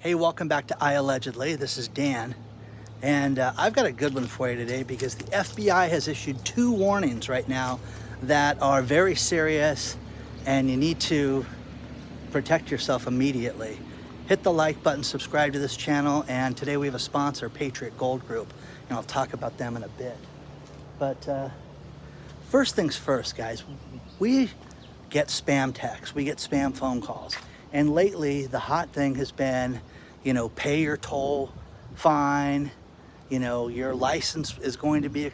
Hey, welcome back to iAllegedly. This is Dan, and I've got a good one for you today because the FBI has issued 2 warnings right now that are very serious, and you need to protect yourself immediately. Hit the like button, subscribe to this channel, and today we have a sponsor, Patriot Gold Group, and I'll talk about them in a bit. But first things first, guys, we get spam texts, we get spam phone calls, and lately the hot thing has been, pay your toll fine, your license is going to be,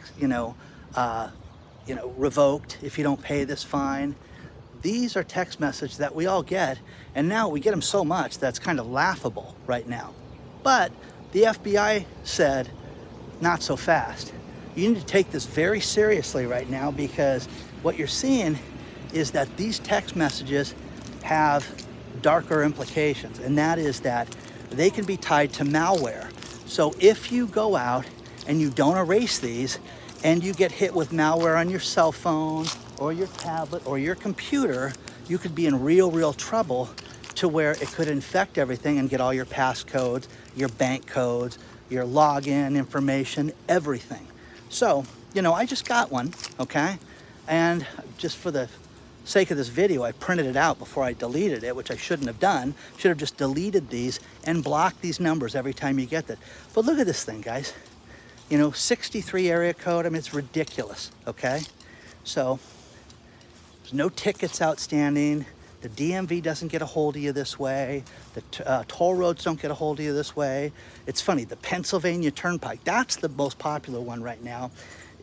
revoked if you don't pay this fine. These are text messages that we all get, and now we get them so much that's kind of laughable right now. But the FBI said, not so fast. You need to take this very seriously right now, because what you're seeing is that these text messages have darker implications, and that is that they can be tied to malware. So if you go out and you don't erase these and you get hit with malware on your cell phone or your tablet or your computer, you could be in real trouble, to where it could infect everything and get all your passcodes, your bank codes, your login information, everything. So, I just got one, okay? And just for the sake of this video, I printed it out before I deleted it, which I shouldn't have done. Should have just deleted these and blocked these numbers every time you get that. But look at this thing, guys. 63 area code. I mean, it's ridiculous, okay? So there's no tickets outstanding. The DMV doesn't get a hold of you this way. The toll roads don't get a hold of you this way. It's funny, the Pennsylvania Turnpike, that's the most popular one right now.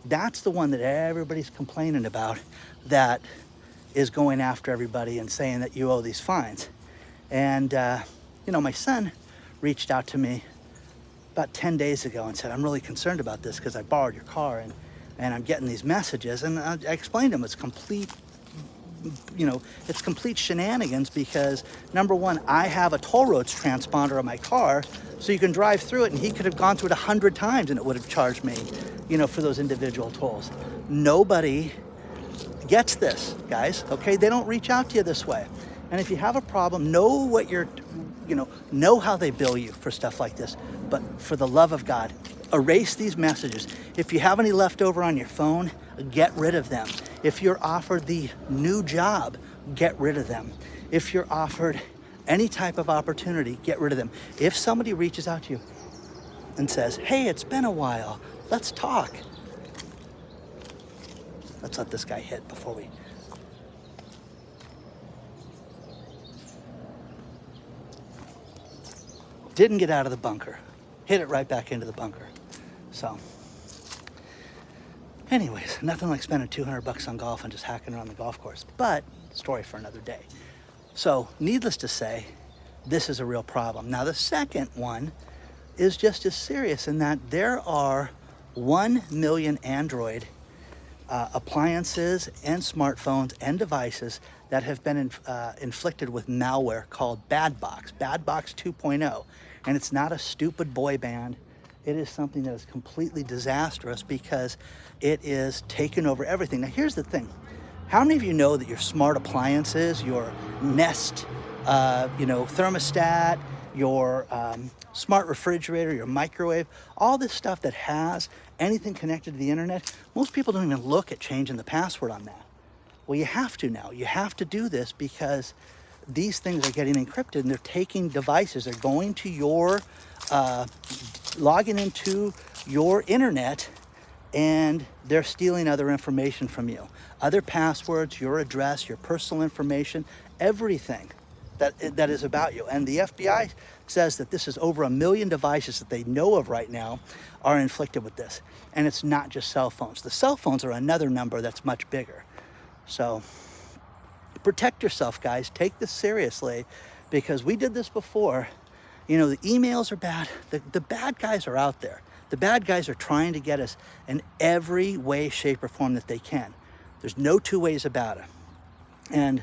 That's the one that everybody's complaining about, that is going after everybody and saying that you owe these fines. And, my son reached out to me about 10 days ago and said, I'm really concerned about this because I borrowed your car and I'm getting these messages. And I explained to him it's complete shenanigans, because number one, I have a toll roads transponder on my car, so you can drive through it, and he could have gone through it 100 times and it would have charged me, for those individual tolls. Nobody gets this, guys, okay? They don't reach out to you this way. And if you have a problem, know what know how they bill you for stuff like this. But for the love of God, erase these messages. If you have any left over on your phone, get rid of them. If you're offered the new job, get rid of them. If you're offered any type of opportunity, get rid of them. If somebody reaches out to you and says, hey, it's been a while, let's talk. Let's let this guy hit before we... Didn't get out of the bunker. Hit it right back into the bunker. So, anyways, nothing like spending $200 on golf and just hacking around the golf course. But, story for another day. So, needless to say, this is a real problem. Now, the second one is just as serious, in that there are 1 million Android appliances and smartphones and devices that have been inflicted with malware called Bad Box 2.0. And it's not a stupid boy band. It is something that is completely disastrous, because it is taken over everything. Now, here's the thing. How many of you know that your smart appliances, your Nest, thermostat, your smart refrigerator, your microwave, all this stuff that has anything connected to the internet, most people don't even look at changing the password on that. Well, you have to now. You have to do this, because these things are getting encrypted, and they're taking devices. They're going to your, logging into your internet, and they're stealing other information from you. Other passwords, your address, your personal information, everything that is about you. And the FBI says that this is over 1 million devices that they know of right now are inflicted with this. And it's not just cell phones. The cell phones are another number that's much bigger. So protect yourself, guys. Take this seriously, because we did this before. The emails are bad. The bad guys are out there. The bad guys are trying to get us in every way, shape, or form that they can. There's no 2 ways about it. And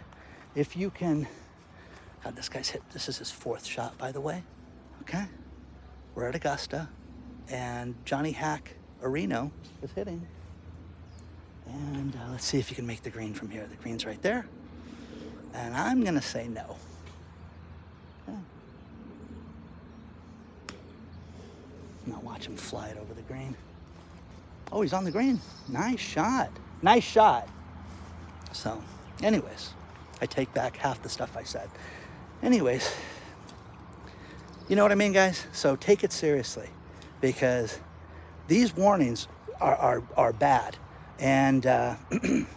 if you can... God, this guy's hit. This is his 4th shot, by the way. Okay? We're at Augusta, and Johnny Hack Areno is hitting. And let's see if you can make the green from here. The green's right there. And I'm going to say no. Now watch him fly it over the green. Oh, he's on the green. Nice shot. Nice shot. So, anyways, I take back half the stuff I said. Anyways, you know what I mean, guys? So take it seriously, because these warnings are bad. And I'm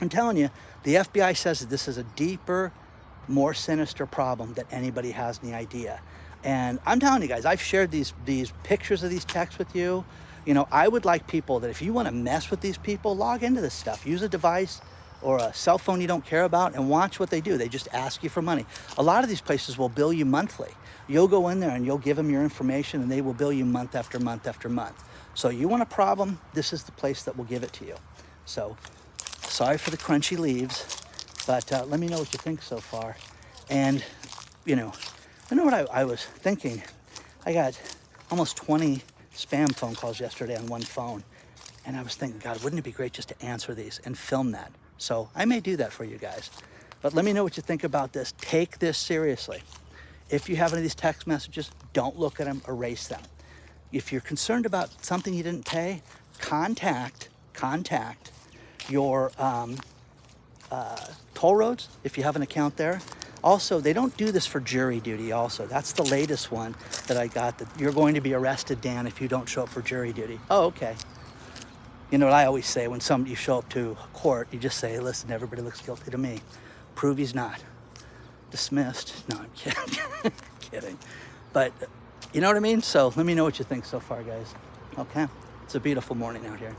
telling you, the FBI says that this is a deeper, more sinister problem that anybody has any idea. And I'm telling you guys, I've shared these pictures of these texts with you. You know, I would like people that if you want to mess with these people, log into this stuff. Use a device or a cell phone you don't care about and watch what they do. They just ask you for money. A lot of these places will bill you monthly. You'll go in there and you'll give them your information and they will bill you month after month after month. So you want a problem, this is the place that will give it to you. So sorry for the crunchy leaves, but let me know what you think so far. And, you know what I was thinking? I got almost 20 spam phone calls yesterday on one phone. And I was thinking, God, wouldn't it be great just to answer these and film that? So I may do that for you guys. But let me know what you think about this. Take this seriously. If you have any of these text messages, don't look at them, erase them. If you're concerned about something you didn't pay, contact your toll roads if you have an account there. Also, they don't do this for jury duty also. That's the latest one that I got, that you're going to be arrested, Dan, if you don't show up for jury duty. Oh, okay. You know what I always say, when you show up to court, you just say, listen, everybody looks guilty to me. Prove he's not. Dismissed. No, I'm kidding. Kidding. But you know what I mean? So let me know what you think so far, guys. Okay. It's a beautiful morning out here.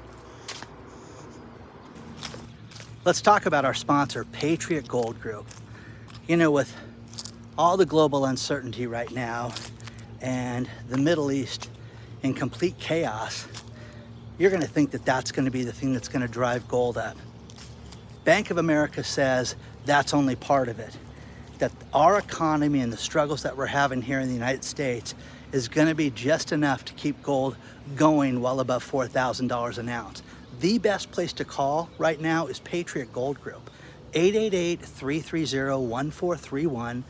Let's talk about our sponsor, Patriot Gold Group. You know, with all the global uncertainty right now and the Middle East in complete chaos, you're going to think that that's going to be the thing that's going to drive gold up. Bank of America says that's only part of it. That our economy and the struggles that we're having here in the United States is going to be just enough to keep gold going well above $4,000 an ounce. The best place to call right now is Patriot Gold Group. 888-330-1431.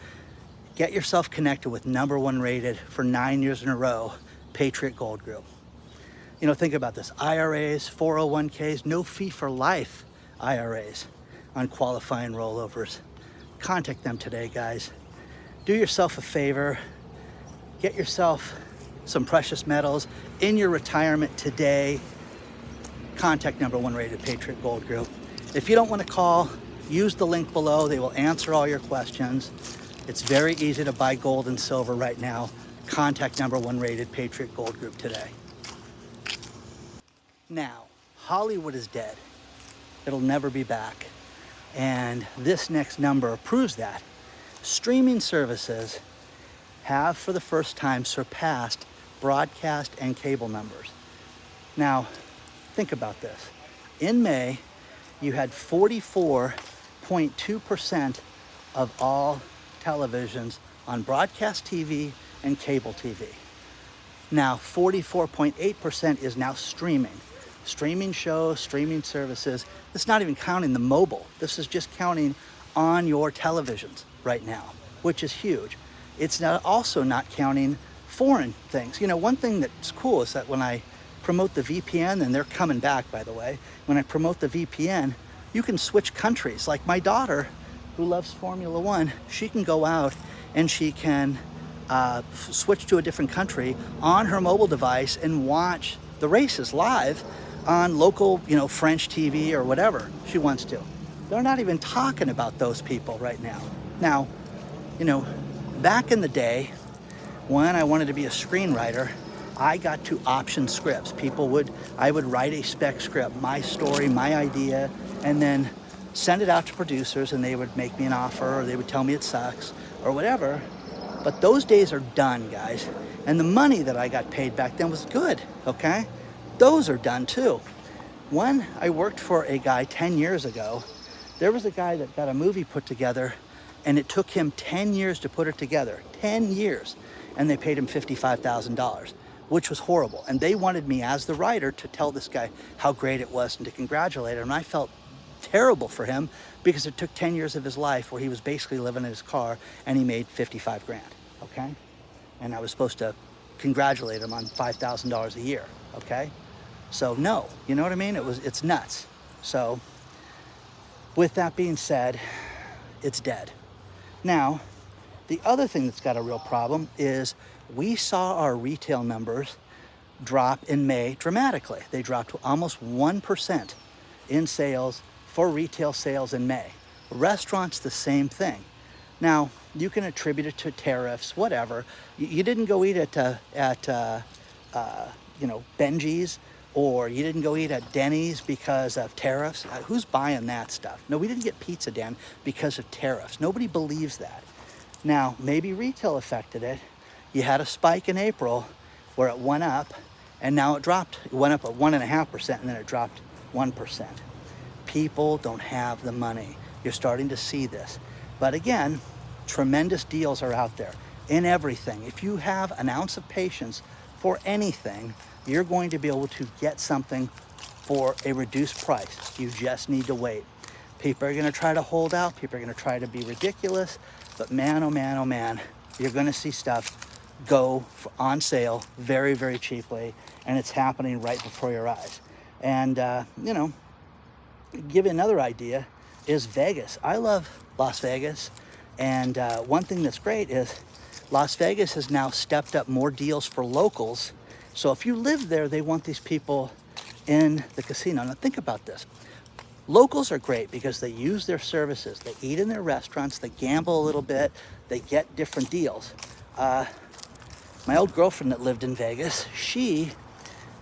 Get yourself connected with #1 rated for 9 years in a row, Patriot Gold Group. You know, think about this. IRAs, 401ks, no fee for life IRAs on qualifying rollovers. Contact them today, guys. Do yourself a favor. Get yourself some precious metals in your retirement today. Contact #1 rated Patriot Gold Group. If you don't want to call, use the link below. They will answer all your questions. It's very easy to buy gold and silver right now. Contact #1 rated Patriot Gold Group today. Now, Hollywood is dead. It'll never be back. And this next number proves that. Streaming services have for the first time surpassed broadcast and cable numbers. Now, think about this. In May, you had 44.2% of all televisions on broadcast TV and cable TV. Now, 44.8% is now streaming. Streaming shows, streaming services. It's not even counting the mobile. This is just counting on your televisions right now, which is huge. It's also not counting foreign things. You know, one thing that's cool is that when I promote the VPN, and they're coming back, by the way, when I promote the VPN, you can switch countries. Like my daughter, who loves Formula One, she can go out and she can switch to a different country on her mobile device and watch the races live on local, French TV or whatever she wants to. They're not even talking about those people right now. Now, back in the day when I wanted to be a screenwriter, I got to option scripts. I would write a spec script, my story, my idea, and then send it out to producers, and they would make me an offer, or they would tell me it sucks or whatever. But those days are done, guys. And the money that I got paid back then was good, okay? Those are done too. When I worked for a guy 10 years ago, there was a guy that got a movie put together, and it took him 10 years to put it together. 10 years. And they paid him $55,000, which was horrible. And they wanted me as the writer to tell this guy how great it was and to congratulate him. And I felt terrible for him because it took 10 years of his life where he was basically living in his car and he made 55 grand, okay? And I was supposed to congratulate them on $5,000 a year, okay? So no, you know what I mean? It's nuts. So with that being said, it's dead. Now, the other thing that's got a real problem is we saw our retail numbers drop in May dramatically. They dropped to almost 1% in sales for retail sales in May. Restaurants, the same thing. Now, you can attribute it to tariffs, whatever. You didn't go eat at Benji's, or you didn't go eat at Denny's because of tariffs. Who's buying that stuff? No, we didn't get pizza, Dan, because of tariffs. Nobody believes that. Now, maybe retail affected it. You had a spike in April where it went up, and now it dropped. It went up at 1.5%, and then it dropped 1%. People don't have the money. You're starting to see this. But again, tremendous deals are out there in everything. If you have an ounce of patience for anything, you're going to be able to get something for a reduced price. You just need to wait. People are going to try to hold out. People are going to try to be ridiculous. But man, oh man, oh man, you're going to see stuff go on sale very, very cheaply. And it's happening right before your eyes. And, give you another idea is Vegas. I love Las Vegas. And one thing that's great is Las Vegas has now stepped up more deals for locals. So if you live there, they want these people in the casino. Now think about this. Locals are great because they use their services. They eat in their restaurants. They gamble a little bit. They get different deals. My old girlfriend that lived in Vegas, she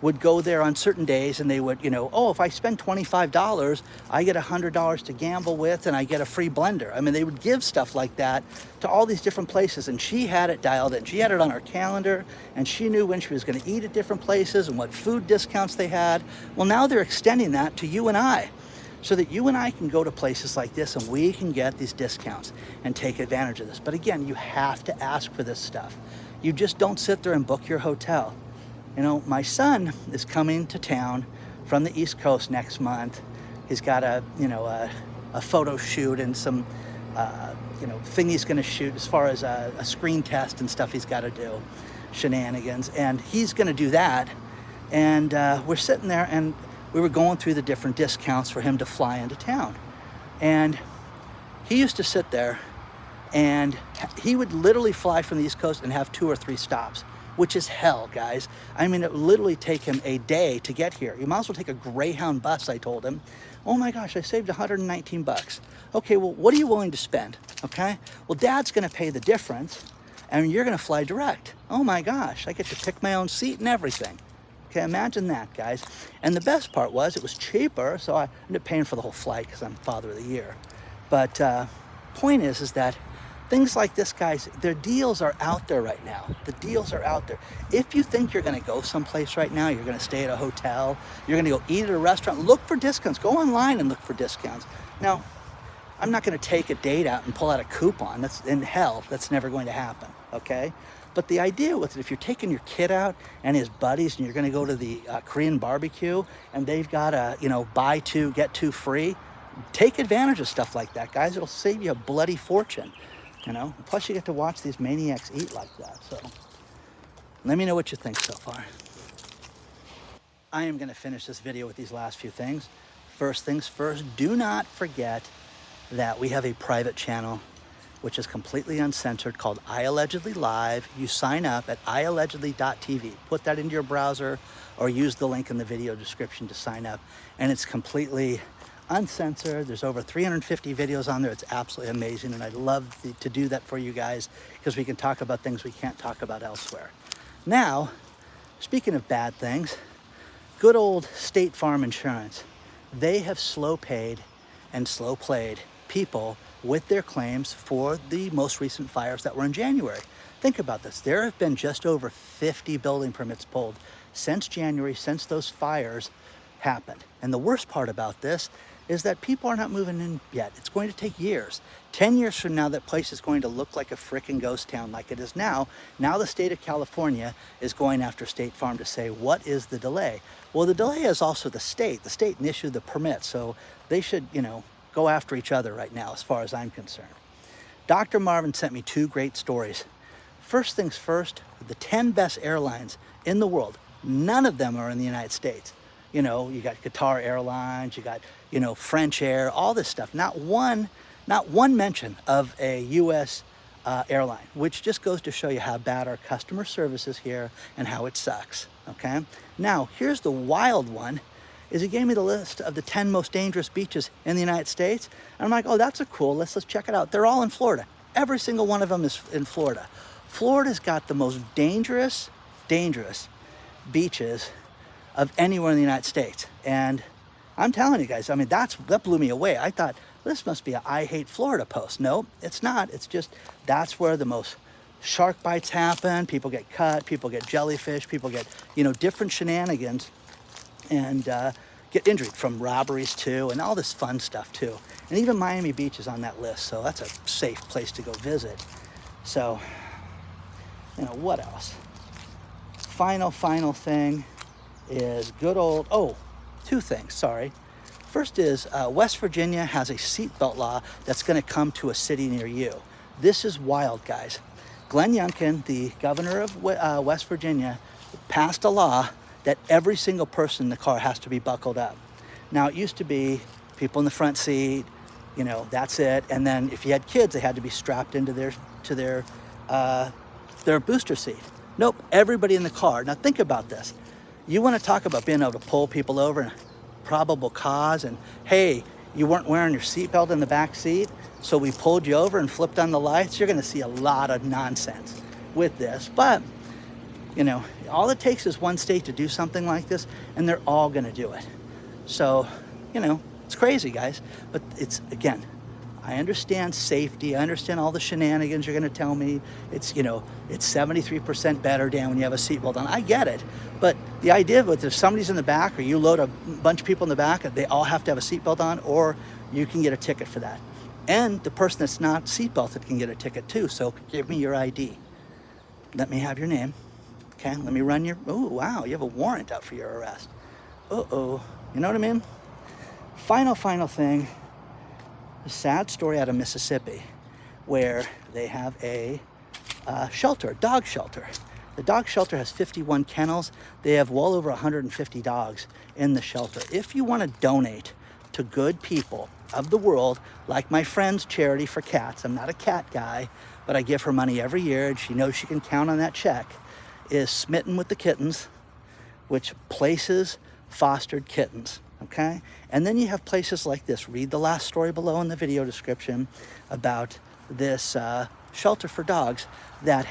would go there on certain days and they would, if I spend $25, I get $100 to gamble with and I get a free blender. I mean, they would give stuff like that to all these different places, and she had it dialed in. She had it on her calendar, and she knew when she was going to eat at different places and what food discounts they had. Well, now they're extending that to you and I, so that you and I can go to places like this and we can get these discounts and take advantage of this. But again, you have to ask for this stuff. You just don't sit there and book your hotel. My son is coming to town from the East Coast next month. He's got a photo shoot and some, thing he's going to shoot as far as a screen test and stuff he's got to do, shenanigans. And he's going to do that. And we're sitting there and we were going through the different discounts for him to fly into town. And he used to sit there and he would literally fly from the East Coast and have 2 or 3 stops, which is hell, guys. I mean, it would literally take him a day to get here. You might as well take a Greyhound bus, I told him. Oh my gosh, I saved $119. Okay, well, what are you willing to spend, okay? Well, Dad's gonna pay the difference, and you're gonna fly direct. Oh my gosh, I get to pick my own seat and everything. Okay, imagine that, guys. And the best part was it was cheaper, so I ended up paying for the whole flight because I'm Father of the Year. But point is that things like this, guys, their deals are out there right now. The deals are out there. If you think you're going to go someplace right now, you're going to stay at a hotel, you're going to go eat at a restaurant, look for discounts. Go online and look for discounts. Now, I'm not going to take a date out and pull out a coupon. That's in hell. That's never going to happen, okay? But the idea with it, if you're taking your kid out and his buddies and you're going to go to the Korean barbecue and they've got a, buy 2, get 2 free, take advantage of stuff like that, guys. It'll save you a bloody fortune. Plus you get to watch these maniacs eat like that. So let me know what you think so far. I am going to finish this video with these last few things. First things first, do not forget that we have a private channel which is completely uncensored called iAllegedly Live. You sign up at iAllegedly.tv. Put that into your browser or use the link in the video description to sign up. And it's completely uncensored. There's over 350 videos on there. It's absolutely amazing, and I'd love to do that for you guys because we can talk about things we can't talk about elsewhere. Now, speaking of bad things, good old State Farm Insurance. They have slow paid and slow played people with their claims for the most recent fires that were in January. Think about this. There have been just over 50 building permits pulled since January, since those fires happened. And the worst part about this is that people are not moving in yet. It's going to take years. 10 years from now, that place is going to look like a frickin' ghost town like it is now. Now the state of California is going after State Farm to say, what is the delay? Well, the delay is also the state. The state issued the permit, so they should, go after each other right now as far as I'm concerned. Dr. Marvin sent me 2 great stories first things first, the 10 best airlines in the world, none of them are in the United States. You know, you got Qatar Airlines, you got, you know, French Air, all this stuff. Not one mention of a U.S. Airline, which just goes to show you how bad our customer service is here and how it sucks, okay? Now, here's the wild one, is he gave me the list of the 10 most dangerous beaches in the United States. And I'm like, oh, that's a cool list, let's check it out. They're all in Florida. Every single one of them is in Florida. Florida's got the most dangerous beaches of anywhere in the United States. And I'm telling you guys, I mean, that blew me away. I thought, this must be a I hate Florida post. No, it's not. It's just, that's where the most shark bites happen. People get cut, people get jellyfish, people get, you know, different shenanigans and get injured from robberies too, and all this fun stuff too. And even Miami Beach is on that list, so that's a safe place to go visit. So, you know, what else? Final thing is good old, oh, two things, sorry. First is West Virginia has a seatbelt law that's going to come to a city near you. This is wild, guys. Glenn Youngkin, the governor of West Virginia, passed a law that every single person in the car has to be buckled up. Now, it used to be people in the front seat, you know, that's it. And then if you had kids, they had to be strapped into their booster seat. Nope, everybody in the car. Now think about this. You want to talk about being able to pull people over and probable cause, and hey, you weren't wearing your seatbelt in the back seat, so we pulled you over and flipped on the lights. You're going to see a lot of nonsense with this. But, you know, all it takes is one state to do something like this, and they're all going to do it. So, you know, it's crazy, guys. But it's, again, I understand safety. I understand all the shenanigans you're going to tell me. It's, you know, it's 73% better, Dan, when you have a seatbelt on. I get it. But the idea of it, if somebody's in the back or you load a bunch of people in the back, they all have to have a seatbelt on, or you can get a ticket for that. And the person that's not seatbelted can get a ticket too. So give me your ID. Let me have your name. Okay, let me run your, oh, wow, you have a warrant out for your arrest. Uh-oh, you know what I mean? Final thing. A sad story out of Mississippi where they have a shelter, a dog shelter. The dog shelter has 51 kennels. They have well over 150 dogs in the shelter. If you want to donate to good people of the world, like my friend's Charity for Cats, I'm not a cat guy, but I give her money every year and she knows she can count on that check, is Smitten with the Kittens, which places fostered kittens. Okay? And then you have places like this. Read the last story below in the video description about this shelter for dogs that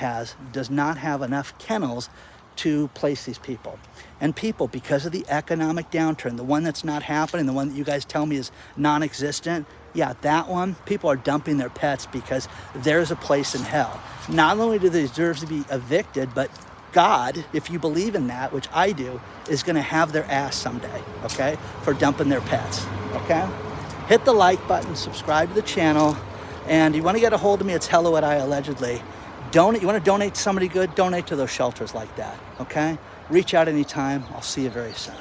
does not have enough kennels to place these people. And people, because of the economic downturn, the one that's not happening, the one that you guys tell me is non-existent, yeah, that one, people are dumping their pets because there's a place in hell. Not only do they deserve to be evicted, but God, if you believe in that, which I do, is going to have their ass someday, okay, for dumping their pets, okay? Hit the like button, subscribe to the channel, and you want to get a hold of me, it's hello@iAllegedly. Donate, you want to donate to somebody good, donate to those shelters like that, okay? Reach out anytime. I'll see you very soon.